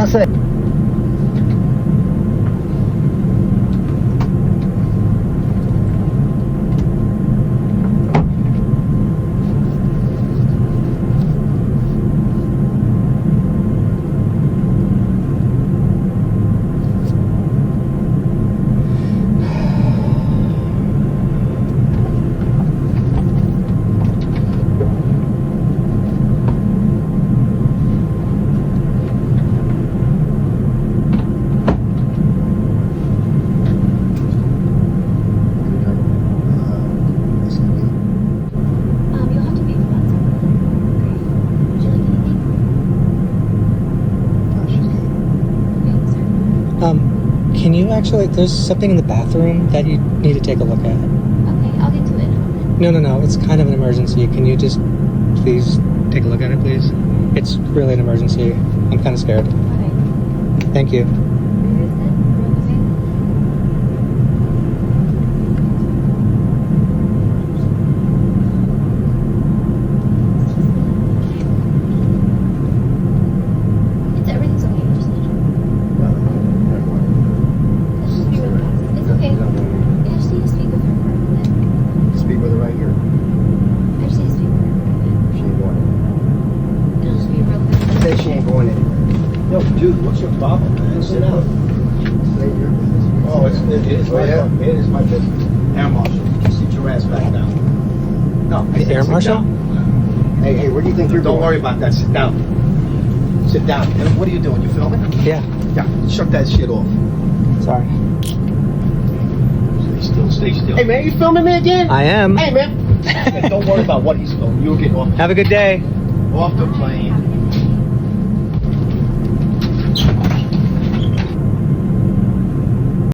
Pase. You'll have to pay for that separately. Okay. Would you like anything? Okay, sir. Can you actually, there's something in the bathroom that you need to take a look at. Okay, I'll get to it in a moment. No, it's kind of an emergency. Can you just please take a look at it, please? It's really an emergency. I'm kind of scared. Okay. Thank you. Are you guys good? We're on the way? Everything's okay. Just need let's just be real fast. It's okay. I just need to speak with her for a minute. Speak with her right here. I just need to speak with her for a minute. She ain't going anywhere. It'll just be real quick. Say she ain't going anywhere. Yo, dude, what's your problem, man? Sit down. Say your business. Oh, it is my yeah? fault. It is my business. Air Marshal, sit your ass back down. No, I The said air sit marshal? down. Hey, where do you think you're Don't going? worry about that. Sit down. Sit down. And what are you doing? You filming? Yeah, Yeah, shut that shit off. sorry. Stay still, stay still. Hey, man, you filming me again? I am. Hey, man. Hey, don't worry about what he's filming. You'll get off Have a good day. the plane.